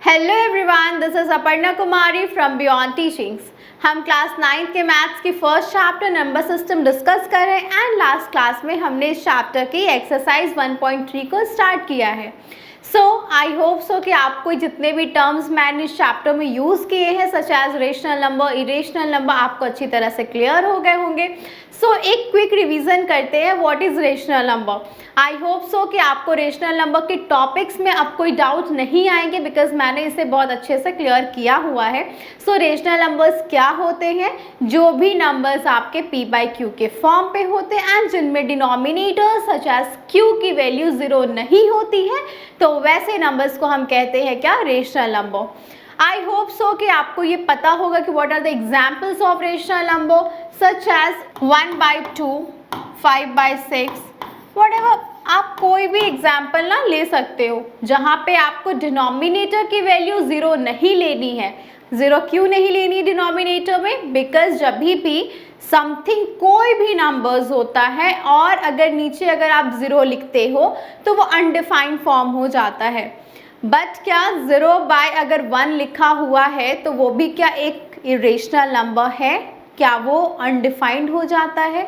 Hello everyone, this is Aparna Kumari from beyond teachings. हम class 9 के maths की first chapter number system discuss कर रहे हैं एंड लास्ट क्लास में हमने इस चैप्टर की एक्सरसाइज 1.3 को स्टार्ट किया है। सो आई होप सो कि आपको जितने भी टर्म्स मैंने इस चैप्टर में यूज़ किए हैं such as rational number, irrational number, आपको अच्छी तरह से क्लियर हो गए होंगे। सो एक क्विक रिवीजन करते हैं what is rational number. I hope so कि आपको रेशनल नंबर के टॉपिक्स में अब कोई डाउट नहीं आएंगे बिकॉज मैंने इसे बहुत अच्छे से क्लियर किया हुआ है। सो रेशनल नंबर्स क्या होते हैं? जो भी नंबर्स आपके p/q के फॉर्म पे होते हैं एंड जिनमें डिनोमिनेटर सच एज q की वैल्यू 0 नहीं होती है, तो वैसे नंबर्स को हम कहते हैं क्या? Rational number. I hope so कि आपको ये पता होगा कि what are the examples of rational number such as 1/2, 5/6, whatever. आप कोई भी एग्जाम्पल ना ले सकते हो जहाँ पे आपको डिनोमिनेटर की वैल्यू 0 नहीं लेनी है। 0 क्यों नहीं लेनी है डिनोमिनेटर में? बिकॉज जब भी समथिंग कोई भी नंबर्स होता है और अगर नीचे अगर आप 0 लिखते हो तो वो अनडिफाइंड फॉर्म हो जाता है। बट क्या 0 अगर 1 लिखा हुआ है तो वो भी क्या एक इरेशनल नंबर है? क्या वो अनडिफाइंड हो जाता है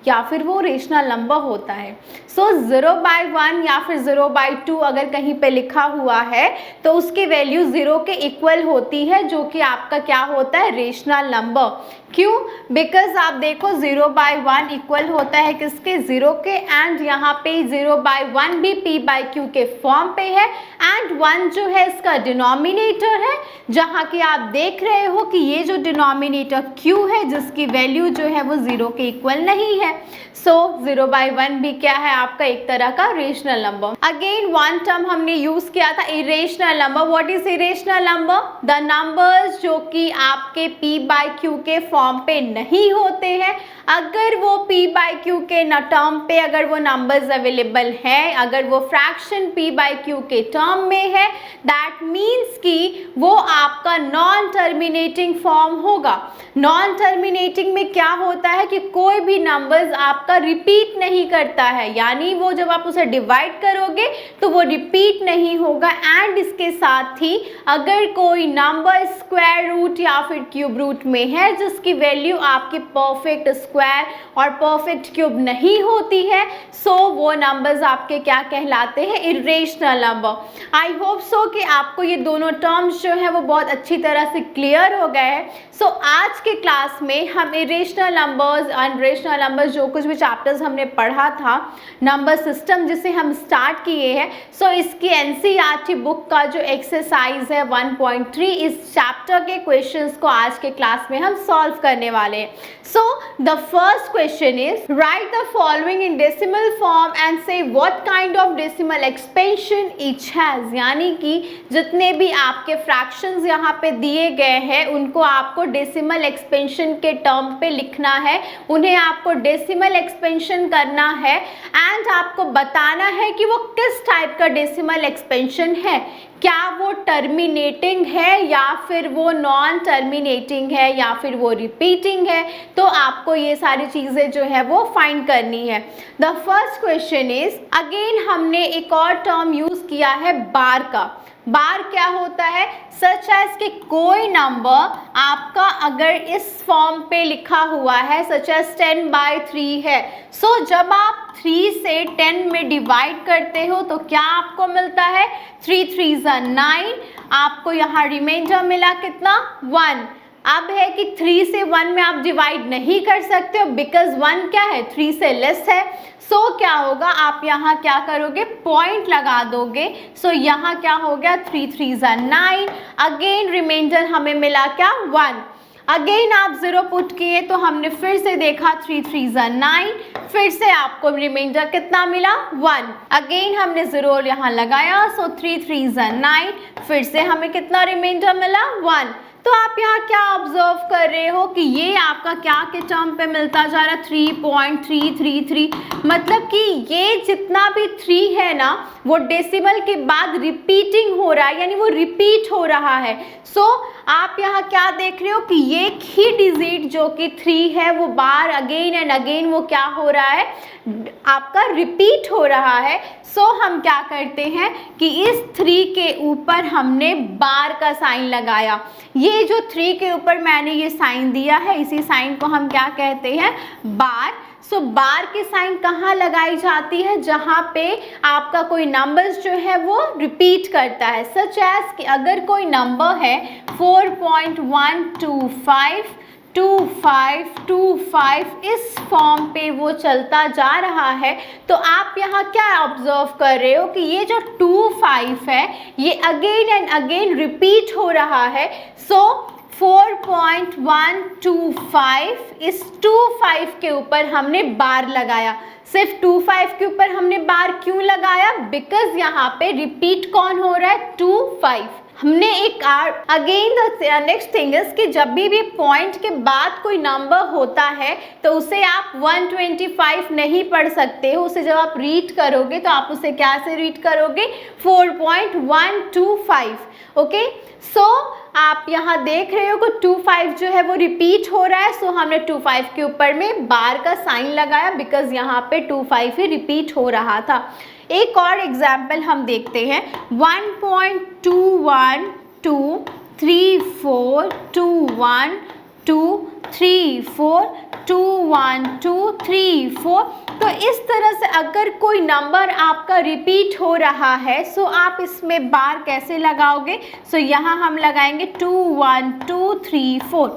या फिर वो रेशनल नंबर होता है? सो 0/1 या फिर 0/2 अगर कहीं पे लिखा हुआ है तो उसकी वैल्यू 0 के इक्वल होती है, जो कि आपका क्या होता है? Rational number. क्यों? बिकॉज आप देखो 0/1 इक्वल होता है किसके? 0 के, एंड यहाँ पे 0/1 भी p/q के फॉर्म पे है एंड 1 जो है इसका डिनोमिनेटर है, जहाँ की आप देख रहे हो कि ये जो डिनोमिनेटर q है जिसकी वैल्यू जो है वो 0 के इक्वल नहीं है। सो 0/1 भी क्या है? आपका एक तरह का rational number. Again one term हमने यूज किया था irrational number. What is irrational number? The numbers जो कि आपके p/q के फॉर्म पे नहीं होते हैं, अगर वो p/q के टर्म पे अगर वो नंबर्स अवेलेबल हैं, अगर वो फ्रैक्शन p/q के टर्म में है, दैट मीन्स कि वो आपका नॉन टर्मिनेटिंग फॉर्म होगा। नॉन टर्मिनेटिंग में क्या होता है कि कोई भी नंबर्स आपका रिपीट नहीं करता है, यानी वो जब आप उसे डिवाइड करोगे तो वो रिपीट नहीं होगा। एंड इसके साथ ही अगर कोई नंबर स्क्वायर रूट या फिर क्यूब रूट में है जिसकी वैल्यू आपकी परफेक्ट स्क्वायर और परफेक्ट क्यूब नहीं होती है, सो वो नंबर्स आपके क्या कहलाते हैं? Irrational number. I hope so कि आपको ये दोनों टर्म्स जो है वो बहुत अच्छी तरह से क्लियर हो गए हैं। सो आज के क्लास में हम इरेशनल नंबर्स, अनरेशनल नंबर्स, जो कुछ भी चैप्टर्स हमने पढ़ा था, नंबर सिस्टम जिसे हम स्टार्ट किए हैं, सो इसकी एनसीईआरटी बुक का जो एक्सरसाइज है 1.3, इस चैप्टर के क्वेश्चंस को आज के क्लास में हम सॉल्व करने वाले हैं। So the first question is write the following in decimal form and say what kind of decimal expansion each has. यानी कि जितने भी आपके फ्रैक्शंस यहाँ पे दिए गए हैं उनको आपको डेसिमल एक्सपेंशन के टर्म पे लिखना है, उन्हें आपको डेसिमल एक्सपेंशन करना है एंड आपको बताना है कि वो किस टाइप का डेसिमल एक्सपेंशन है। क्या वो टर्मिनेटिंग है या फिर वो नॉन टर्मिनेटिंग है या फिर वो रिपीटिंग है, तो आपको ये सारी चीज़ें जो है वो फाइंड करनी है। The first question is, again हमने एक और टर्म यूज़ किया है बार का। बार क्या होता है? सच एज कि कोई नंबर आपका अगर इस फॉर्म पे लिखा हुआ है सच एज 10/3 है, सो जब आप 3 से 10 में डिवाइड करते हो तो क्या आपको मिलता है? 3 3 9, आपको यहाँ रिमाइंडर मिला कितना? 1। अब है कि 3 से 1 में आप डिवाइड नहीं कर सकते हो बिकॉज 1 क्या है? 3 से लेस है। सो क्या होगा? आप यहाँ क्या करोगे? पॉइंट लगा दोगे। सो यहाँ क्या हो गया? 3 3 9। अगेन रिमाइंडर हमें मिला क्या? 1। अगेन आप 0 पुट किए तो हमने फिर से देखा 3 3 9, फिर से आपको रिमाइंडर कितना मिला? 1। अगेन हमने 0 यहाँ लगाया, सो 3 3 9, फिर से हमें कितना रिमाइंडर मिला? 1। तो आप यहाँ क्या ऑब्जर्व कर रहे हो कि ये आपका क्या के टर्म पे मिलता जा रहा है 3.333, मतलब कि ये जितना भी 3 है ना वो डेसिमल के बाद रिपीटिंग हो रहा है, यानी वो रिपीट हो रहा है। सो आप यहाँ क्या देख रहे हो कि ये ही डिजिट जो कि 3 है वो बार अगेन एंड अगेन वो क्या हो रहा है, आपका रिपीट हो रहा है। सो हम क्या करते हैं कि इस 3 के ऊपर हमने बार का साइन लगाया। ये जो 3 के ऊपर मैंने ये साइन दिया है, इसी साइन को हम क्या कहते हैं, बार। सो बार की साइन कहाँ लगाई जाती है, जहाँ पे आपका कोई नंबर्स जो है वो रिपीट करता है। सच एज कि अगर कोई नंबर है 4.125 इस फॉर्म पे वो चलता जा रहा है, तो आप यहाँ क्या ऑब्जर्व कर रहे हो कि ये जो 25 है ये अगेन एंड अगेन रिपीट हो रहा है। सो 4.125 इस 25 के ऊपर हमने बार लगाया। सिर्फ 25 के ऊपर हमने बार क्यों लगाया, बिकॉज यहाँ पे रिपीट कौन हो रहा है, 25। हमने एक again the next thing is कि जब भी पॉइंट के बाद कोई नंबर होता है तो उसे आप 125 नहीं पढ़ सकते हो, उसे जब आप रीड करोगे तो आप उसे क्या से रीड करोगे, 4.125। ओके, सो आप यहाँ देख रहे हो कि 25 जो है वो रिपीट हो रहा है। सो हमने 25 के ऊपर में बार का साइन लगाया बिकॉज यहाँ पे 25 ही रिपीट हो रहा था। एक और एग्जाम्पल हम देखते हैं, 1.2123421234 तो इस तरह से अगर कोई नंबर आपका रिपीट हो रहा है सो आप इसमें बार कैसे लगाओगे। सो यहाँ हम लगाएंगे 21234,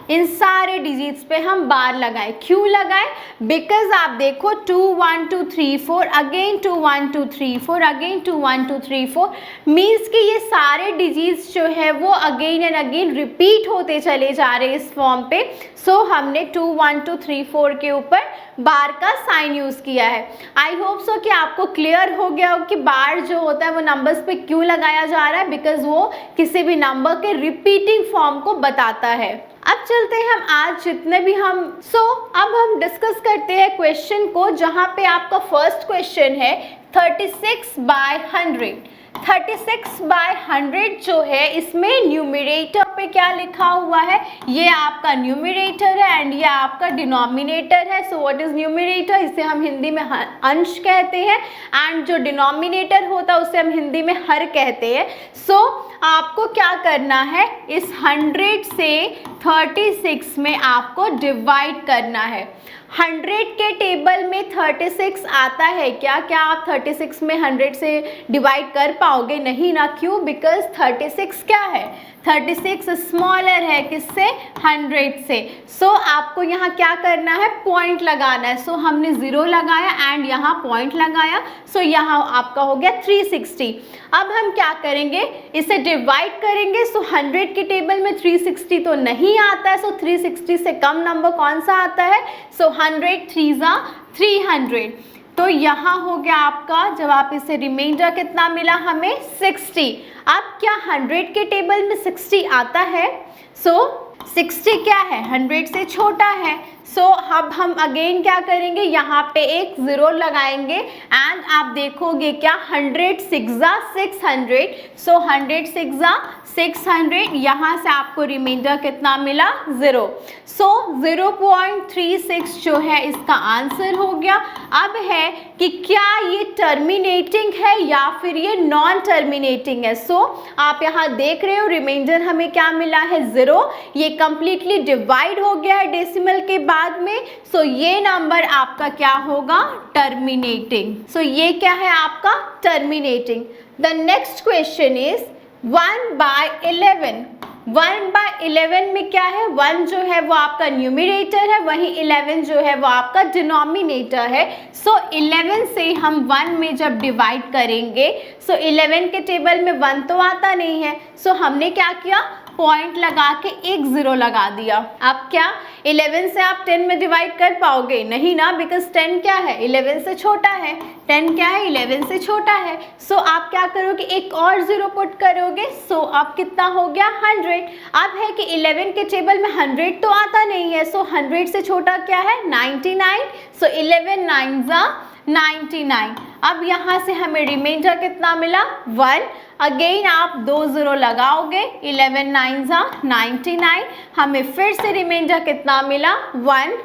इन सारे डिजिट्स पे हम बार लगाए। क्यों लगाए, बिकॉज आप देखो 21234 अगेन 21234 अगेन 21234 मीन्स कि ये सारे डिजिट्स जो है वो अगेन एंड अगेन रिपीट होते चले जा रहे हैं इस फॉर्म पे। सो हमने 21234 के ऊपर बार का साइन यूज़ किया है। आई होप सो कि आपको क्लियर हो गया हो कि बार जो होता है वो नंबर्स पे क्यों लगाया जा रहा है, बिकॉज वो किसी भी नंबर के रिपीटिंग फॉर्म को बताता है। अब चलते हैं हम आज जितने भी अब हम डिस्कस करते हैं क्वेश्चन को, जहाँ पे आपका फर्स्ट क्वेश्चन है 36/100। 36/100 जो है इसमें न्यूमरेटर पे क्या लिखा हुआ है, ये आपका न्यूमरेटर है एंड ये आपका डिनोमिनेटर है। सो व्हाट इज न्यूमरेटर, इसे हम हिंदी में अंश कहते हैं एंड जो डिनोमिनेटर होता है उसे हम हिंदी में हर कहते हैं। सो आपको क्या करना है, इस 100 से 36 में आपको डिवाइड करना है। 100 के टेबल में 36 आता है क्या आप 36 में 100 से डिवाइड कर पाओगे, नहीं ना। क्यों, बिकॉज 36 क्या है, 36 स्मॉलर है किससे, 100 से। सो आपको यहाँ क्या करना है, पॉइंट लगाना है। सो हमने 0 लगाया एंड यहाँ पॉइंट लगाया। सो यहाँ आपका हो गया 360। अब हम क्या करेंगे, इसे डिवाइड करेंगे। सो 100 के टेबल में 360 तो नहीं आता है। सो 360 से कम नंबर कौन सा आता है, सो 100 3 300। तो यहाँ हो गया आपका, जब आप इसे रिमाइंडर कितना मिला हमें 60। अब क्या 100 के टेबल में 60 आता है, सो 60 क्या है, 100 से छोटा है। सो अब हम अगेन क्या करेंगे, यहाँ पे एक 0 लगाएंगे एंड आप देखोगे क्या 100 6 600। सो 100 6 600, यहाँ से आपको रिमाइंडर कितना मिला, 0। सो 0.36 जो है इसका आंसर हो गया। अब है कि क्या ये टर्मिनेटिंग है या फिर ये नॉन टर्मिनेटिंग है। सो आप यहाँ देख रहे हो रिमाइंडर हमें क्या मिला है, 0। ये कंप्लीटली डिवाइड हो गया है डेसिमल के बाद में। सो ये नंबर आपका क्या होगा, टर्मिनेटिंग। सो ये क्या है आपका, terminating. The next question is 1/11। 1/11 में क्या है, 1 जो है वो आपका न्यूमरेटर है, वहीं 11 जो है वो आपका डिनोमिनेटर है। सो 11 से हम 1 में जब डिवाइड करेंगे, सो 11 के टेबल में 1 तो आता नहीं है। सो हमने क्या किया, पॉइंट लगा के एक 0 लगा दिया। अब क्या 11 से आप 10 में डिवाइड कर पाओगे? नहीं ना, बिकॉज 10 क्या है, 11 से छोटा है। 10 क्या है, 11 से छोटा है। सो आप क्या करोगे, एक और 0 पुट करोगे। सो अब कितना हो गया, 100। अब है कि 11 के टेबल में 100 तो आता नहीं है, सो 100 से छोटा क्या है, 99। सो 11 9 जा 99। अब यहाँ से हमें रिमाइंडर कितना मिला, 1। अगेन आप 2 0 लगाओगे, 11 9 जा 99। हमें फिर से रिमाइंडर कितना मिला, 1।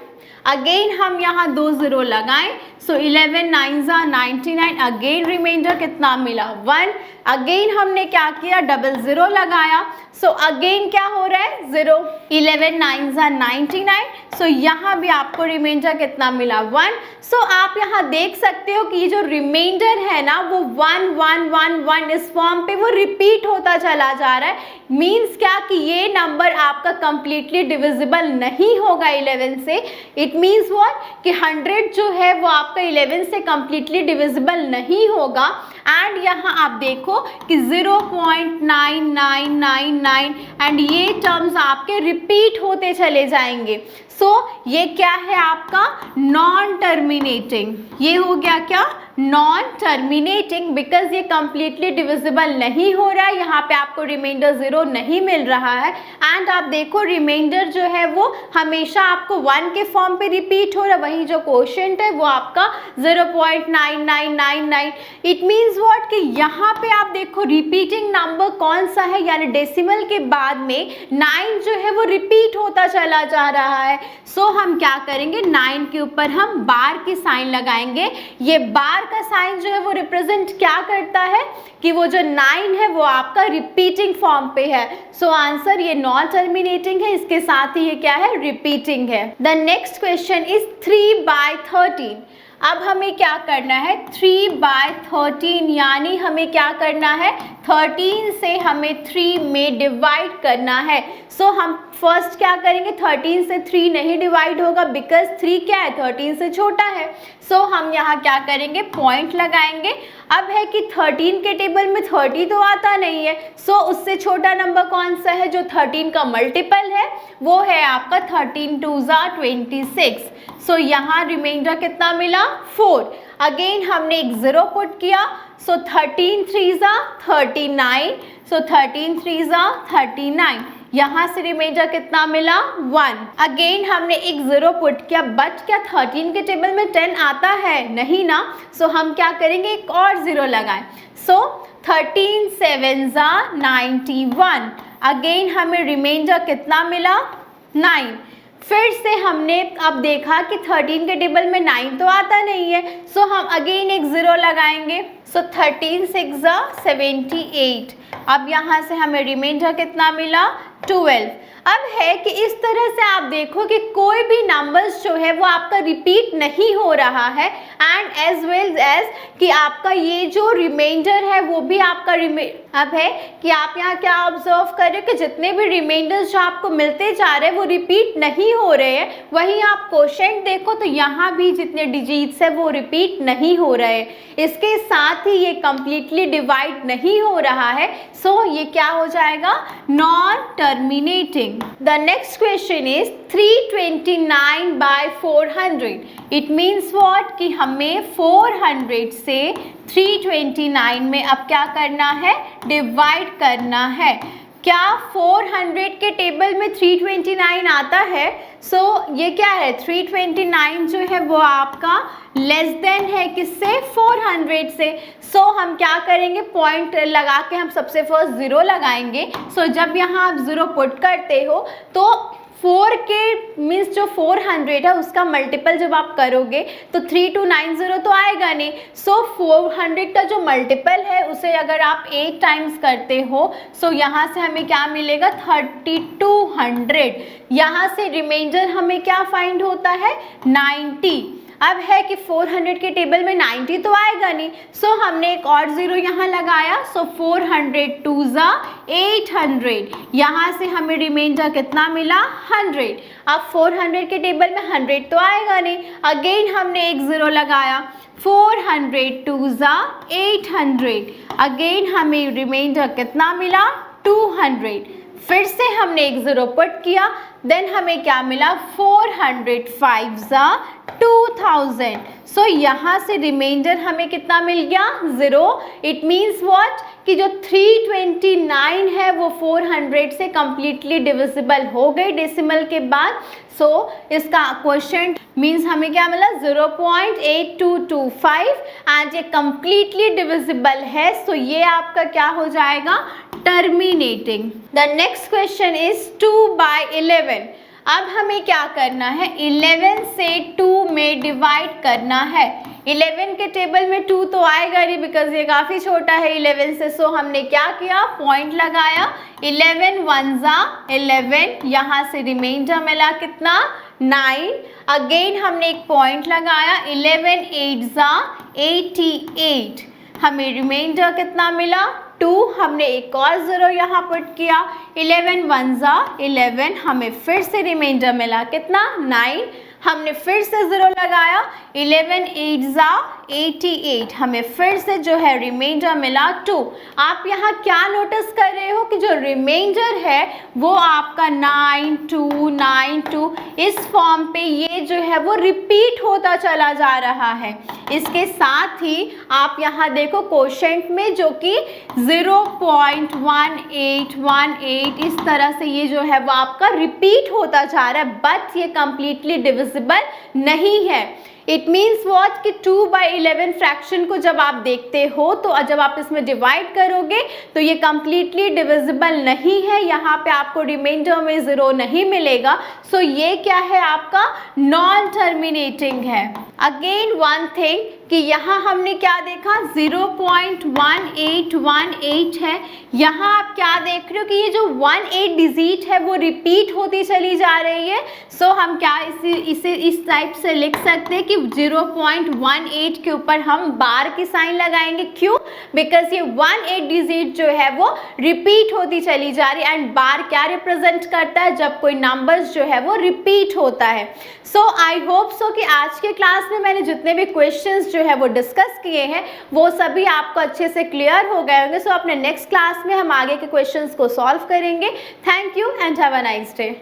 अगेन हम यहाँ 2 0 लगाएं, सो 11 9 जा 99। अगेन रिमाइंडर कितना मिला, 1। अगेन हमने क्या किया, डबल 0 लगाया, सो अगेन क्या हो रहा है, 0। 11 9 जा 99। सो यहाँ भी आपको रिमाइंडर कितना मिला, 1। सो आप यहाँ देख सकते हो कि ये जो रिमाइंडर है ना, वो 1 1 1 1 इस फॉर्म पे वो रिपीट होता चला जा रहा है। मीन्स क्या कि ये नंबर आपका कंप्लीटली डिविजिबल नहीं होगा 11 से। इट मीन्स व्हाट कि 100 जो है वो आपका 11 से कंप्लीटली डिविजिबल नहीं होगा। एंड यहाँ आप देखो कि 0.9999 एंड ये टर्म्स आपके रिपीट होते चले जाएंगे। सो ये क्या है आपका, नॉन टर्मिनेटिंग। ये हो गया क्या, नॉन टर्मिनेटिंग, बिकॉज ये कंप्लीटली डिविजिबल नहीं हो रहा है। यहाँ पे आपको रिमाइंडर 0 नहीं मिल रहा है। एंड आप देखो रिमाइंडर जो है वो हमेशा आपको 1 के फॉर्म पे रिपीट हो रहा है, वहीं जो क्वोशिएंट है वो आपका 0.9999। इट मीन्स व्हाट कि यहाँ पे आप देखो रिपीटिंग नंबर कौन सा है, यानी डेसिमल के बाद में 9 जो है वो रिपीट होता चला जा रहा है। सो हम क्या करेंगे, 9 के ऊपर हम बार की साइन लगाएंगे। ये बार का साइन जो है वो रिप्रेजेंट क्या करता है कि वो जो 9 है वो आपका रिपीटिंग फॉर्म पे है। सो आंसर ये नॉन टर्मिनेटिंग है, इसके साथ ही ये क्या है, रिपीटिंग है। The next question is 3/13। अब हमें क्या करना है, 3/13 यानी हमें क्या करना है, 13 से हमें 3 में डिवाइड करना है। सो हम फर्स्ट क्या करेंगे, 13 से 3 नहीं डिवाइड होगा, बिकॉज 3 क्या है, 13 से छोटा है। सो हम यहाँ क्या करेंगे, पॉइंट लगाएंगे। अब है कि 13 के टेबल में 30 तो आता नहीं है, सो उससे छोटा नंबर कौन सा है जो 13 का मल्टीपल है, वो है आपका 13 2 जा 26। सो यहाँ रिमाइंडर कितना मिला, 4। अगेन हमने एक 0 पुट किया, सो 13 3 जा 39। सो 13 3 जा 39। यहाँ से रिमाइंडर कितना मिला, 1। अगेन हमने एक 0 पुट किया, बट क्या 13 के टेबल में 10 आता है, नहीं ना। सो हम क्या करेंगे, एक और 0 लगाएं। सो 13 7 जा 91। अगेन हमें रिमाइंडर कितना मिला, 9। फिर से हमने अब देखा कि 13 के टेबल में 9 तो आता नहीं है, सो हम अगेन एक 0 लगाएंगे। सो 13 6 जा 78। अब यहाँ से हमें रिमाइंडर कितना मिला, 12। अब है कि इस तरह से आप देखो कि कोई भी नंबर्स जो है वो आपका रिपीट नहीं हो रहा है, एंड एज वेल एज कि आपका ये जो रिमाइंडर है वो भी आपका अब है कि आप यहाँ क्या ऑब्जर्व कर रहे हो कि जितने भी रिमाइंडर्स जो आपको मिलते जा रहे हैं वो रिपीट नहीं हो रहे हैं। वहीं आप क्वोशिएंट देखो तो यहाँ भी जितने डिजिट्स है वो रिपीट नहीं हो रहे हैं। इसके साथ ही ये कंप्लीटली डिवाइड नहीं हो रहा है, सो ये क्या हो जाएगा, non terminating. The next question is 329/400. It means what कि हमें 400 से 329 में अब क्या करना है, डिवाइड करना है। क्या 400 के टेबल में 329 आता है? सो ये क्या है, 329 जो है वो आपका लेस देन है किससे, 400 से। सो हम क्या करेंगे, पॉइंट लगा के हम सबसे फर्स्ट 0 लगाएंगे। सो जब यहाँ आप 0 पुट करते हो तो 4 के मीन्स जो 400 है उसका मल्टीपल जब आप करोगे तो 3290 तो आएगा नहीं। सो 400 का जो मल्टीपल है उसे अगर आप 8 टाइम्स करते हो, सो यहाँ से हमें क्या मिलेगा, 3200। यहाँ से रिमाइंडर हमें क्या फाइंड होता है, 90। अब है कि 400 के टेबल में 90 तो आएगा नहीं, सो हमने एक और 0 यहाँ लगाया। सो 400 2 जा 800। यहाँ से हमें रिमाइंडर कितना मिला, 100। अब 400 के टेबल में 100 तो आएगा नहीं, अगेन हमने एक 0 लगाया। 400 2 जा 800। अगेन हमें रिमाइंडर कितना मिला, 200। फिर से हमने एक ज़ीरो पुट किया, देन हमें क्या मिला 400 5 2000। सो यहाँ से रिमाइंडर हमें कितना मिल गया 0। इट मीन्स व्हाट कि जो 329 है वो 400 से कम्प्लीटली डिविजिबल हो गई डेसिमल के बाद। सो इसका क्वेश्चन मीन्स हमें क्या मिला 0.8225 एंड ये कम्प्लीटली डिविजिबल है। सो ये आपका क्या हो जाएगा terminating. The next question is 2/11। अब हमें क्या करना है 11 से 2 में डिवाइड करना है। 11 के टेबल में 2 तो आएगा नहीं बिकॉज ये काफ़ी छोटा है 11 से। सो हमने क्या किया पॉइंट लगाया 11 1 11, यहाँ से रिमाइंडर मिला कितना 9। अगेन हमने एक पॉइंट लगाया 11 8 88, हमें रिमाइंडर कितना मिला 2। हमने एक और ज़ीरो यहाँ पुट किया 11 1 11, हमें फिर से रिमाइंडर मिला कितना 9। हमने फिर से ज़ीरो लगाया 11 8 88, हमें फिर से जो है रिमाइंडर मिला 2। आप यहाँ क्या नोटिस कर रहे हो कि जो रिमाइंडर है वो आपका 9292 इस फॉर्म पे ये जो है वो रिपीट होता चला जा रहा है। इसके साथ ही आप यहाँ देखो कोशेंट में जो कि 0.1818 इस तरह से ये जो है वो आपका रिपीट होता जा रहा है, बट ये कम्प्लीटली डिविजिबल नहीं है। इट मीन्स वॉट कि 2/11 फ्रैक्शन को जब आप देखते हो तो जब आप इसमें डिवाइड करोगे तो ये कम्प्लीटली डिविजिबल नहीं है, यहाँ पे आपको रिमाइंडर में 0 नहीं मिलेगा। सो ये क्या है आपका नॉन टर्मिनेटिंग है। अगेन वन थिंग कि यहाँ हमने क्या देखा 0.1818 है, यहाँ आप क्या देख रहे हो कि ये जो 18 डिजिट है वो रिपीट होती चली जा रही है। सो हम क्या इसे इस टाइप से लिख सकते हैं कि 0.18 के ऊपर हम बार की साइन लगाएंगे। क्यों? बिकॉज ये 18 डिजिट जो है वो रिपीट होती चली जा रही है एंड बार क्या रिप्रेजेंट करता है जब कोई नंबर्स जो है वो रिपीट होता है। सो आई होप सो कि आज के क्लास में मैंने जितने भी क्वेश्चंस जो है वो डिस्कस किए हैं वो सभी आपको अच्छे से क्लियर हो गए होंगे। सो अपने नेक्स्ट क्लास में हम आगे के क्वेश्चंस को सॉल्व करेंगे। Thank you and have a nice day.